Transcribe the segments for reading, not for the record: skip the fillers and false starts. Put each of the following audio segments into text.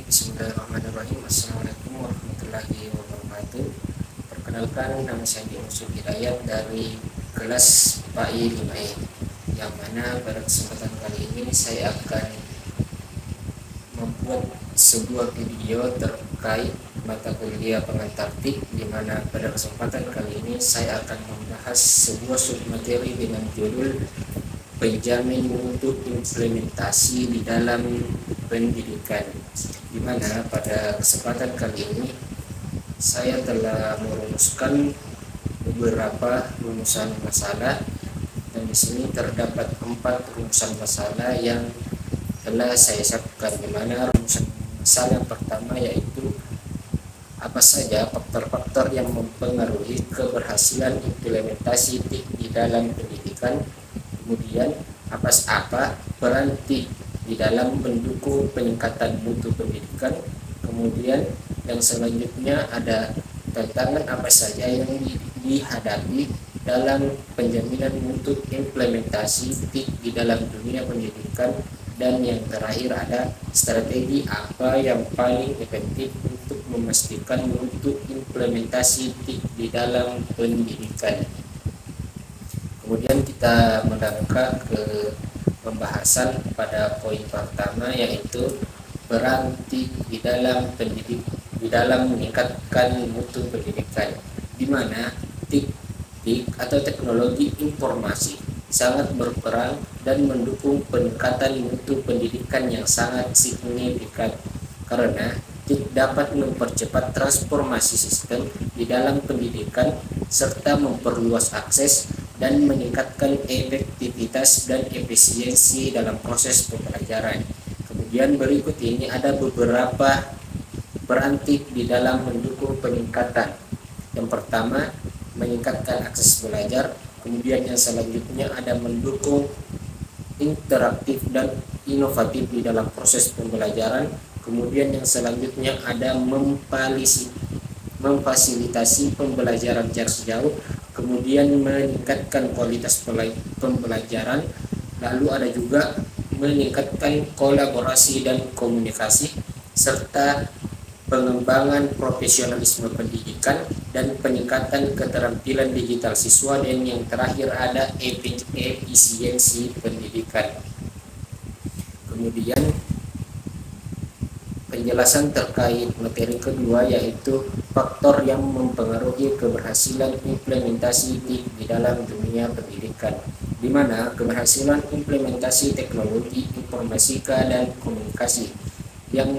Bismillahirrahmanirrahim. Assalamualaikum warahmatullahi wabarakatuh. Perkenalkan, nama saya Yusuf Hidayat dari kelas PAI 5E, yang mana pada kesempatan kali ini saya akan membuat sebuah video terkait mata kuliah pengantar TIK, di mana pada kesempatan kali ini saya akan membahas sebuah submateri dengan judul penjamin mutu implementasi di dalam pendidikan, di mana pada kesempatan kali ini saya telah merumuskan beberapa rumusan masalah, dan di sini terdapat 4 rumusan masalah yang telah saya siapkan, di mana rumusan masalah yang pertama yaitu apa saja faktor-faktor yang mempengaruhi keberhasilan implementasi TIK di dalam pendidikan. Kemudian apa peran TIK di dalam mendukung peningkatan mutu pendidikan. Kemudian yang selanjutnya ada tantangan apa saja yang dihadapi dalam penjaminan mutu implementasi TIK di dalam dunia pendidikan. Dan yang terakhir ada strategi apa yang paling efektif untuk memastikan mutu implementasi TIK di dalam pendidikan. Kemudian kita melangkah ke pembahasan pada poin pertama, yaitu peran TIK di dalam meningkatkan mutu pendidikan, di mana TIK atau teknologi informasi sangat berperan dan mendukung peningkatan mutu pendidikan yang sangat signifikan, karena TIK dapat mempercepat transformasi sistem di dalam pendidikan serta memperluas akses dan meningkatkan efektivitas dan efisiensi dalam proses pembelajaran. Kemudian berikut ini ada beberapa peran TIK di dalam mendukung peningkatan. Yang pertama, meningkatkan akses belajar. Kemudian yang selanjutnya ada mendukung interaktif dan inovatif di dalam proses pembelajaran. Kemudian yang selanjutnya ada memfasilitasi pembelajaran jarak jauh. Kemudian meningkatkan kualitas pembelajaran. Lalu ada juga meningkatkan kolaborasi dan komunikasi, serta pengembangan profesionalisme pendidikan dan peningkatan keterampilan digital siswa. Dan yang terakhir ada efisiensi pendidikan. Kemudian penjelasan terkait materi kedua, yaitu faktor yang mempengaruhi keberhasilan implementasi TIK di dalam dunia pendidikan, di mana keberhasilan implementasi teknologi informatika dan komunikasi yang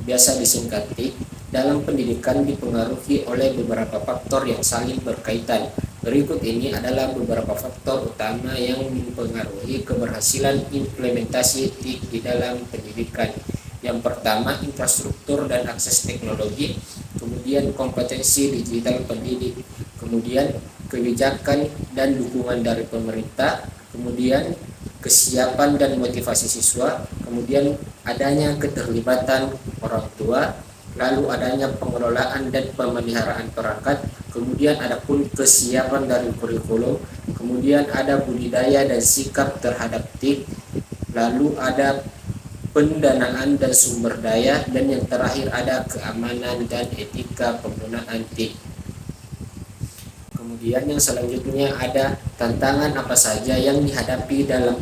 biasa disingkat TIK dalam pendidikan dipengaruhi oleh beberapa faktor yang saling berkaitan. Berikut ini adalah beberapa faktor utama yang mempengaruhi keberhasilan implementasi TIK di dalam pendidikan. Yang pertama, infrastruktur dan akses teknologi. Kemudian kompetensi digital pendidik. Kemudian kebijakan dan dukungan dari pemerintah. Kemudian kesiapan dan motivasi siswa. Kemudian adanya keterlibatan orang tua. Lalu adanya pengelolaan dan pemeliharaan perangkat. Kemudian ada pun kesiapan dari kurikulum. Kemudian ada budidaya dan sikap terhadap TIK. Lalu ada pendanaan dan sumber daya, dan yang terakhir ada keamanan dan etika penggunaan TIK. Kemudian yang selanjutnya ada tantangan apa saja yang dihadapi dalam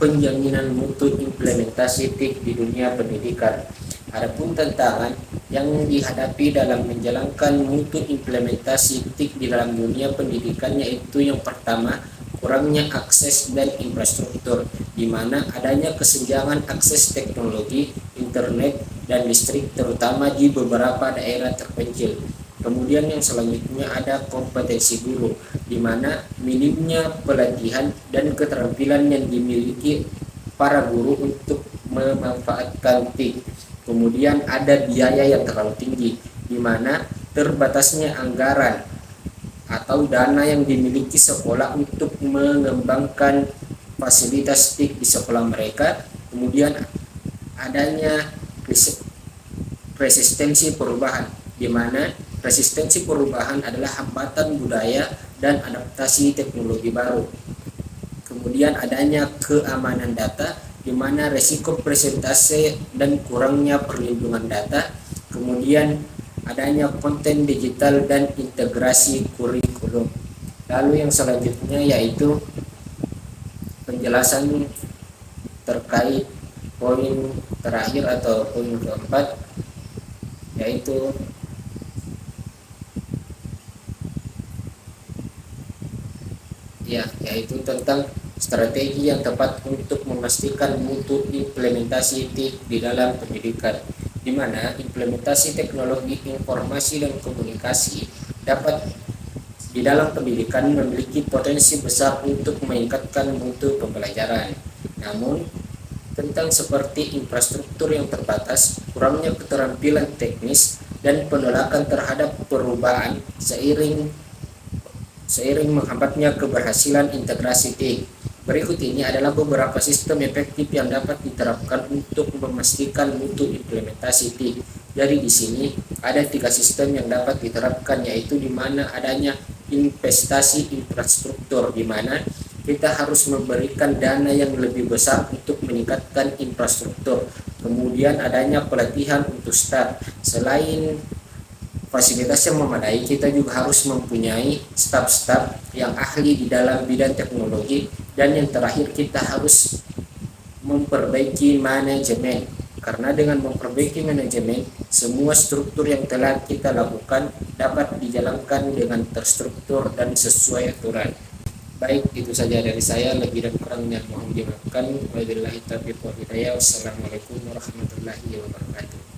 penjaminan mutu implementasi TIK di dunia pendidikan. Adapun tantangan yang dihadapi dalam menjalankan mutu implementasi TIK di dalam dunia pendidikan, yaitu yang pertama, kurangnya akses dan infrastruktur, di mana adanya kesenjangan akses teknologi, internet, dan listrik, terutama di beberapa daerah terpencil. Kemudian yang selanjutnya ada kompetensi guru, di mana minimnya pelatihan dan keterampilan yang dimiliki para guru untuk memanfaatkan TIK. Kemudian ada biaya yang terlalu tinggi, di mana terbatasnya anggaran atau dana yang dimiliki sekolah untuk mengembangkan fasilitas TIK di sekolah mereka. Kemudian adanya resistensi perubahan, di mana resistensi perubahan adalah hambatan budaya dan adaptasi teknologi baru. Kemudian adanya keamanan data, di di mana resiko presentase dan kurangnya perlindungan data, kemudian adanya konten digital dan integrasi kurikulum. Lalu yang selanjutnya yaitu penjelasan terkait poin terakhir atau poin keempat, yaitu yaitu tentang strategi yang tepat untuk memastikan mutu implementasi TIK di dalam pendidikan, di mana implementasi teknologi informasi dan komunikasi dapat di dalam pendidikan memiliki potensi besar untuk meningkatkan mutu pembelajaran. Namun, tentang seperti infrastruktur yang terbatas, kurangnya keterampilan teknis, dan penolakan terhadap perubahan seiring menghambatnya keberhasilan integrasi TIK. Berikut ini adalah beberapa sistem efektif yang dapat diterapkan untuk memastikan mutu implementasi TIK. Jadi di sini ada 3 sistem yang dapat diterapkan, yaitu di mana adanya investasi infrastruktur, di mana kita harus memberikan dana yang lebih besar untuk meningkatkan infrastruktur. Kemudian adanya pelatihan untuk staf. Selain fasilitas yang memadai, kita juga harus mempunyai staf-staf yang ahli di dalam bidang teknologi. Dan yang terakhir, kita harus memperbaiki manajemen, karena dengan memperbaiki manajemen, semua struktur yang telah kita lakukan dapat dijalankan dengan terstruktur dan sesuai aturan. Baik, itu saja dari saya. Lebih dan kurangnya mohon dimaafkan. Wabillahi taufiq wal hidayah. Wassalamualaikum warahmatullahi wabarakatuh.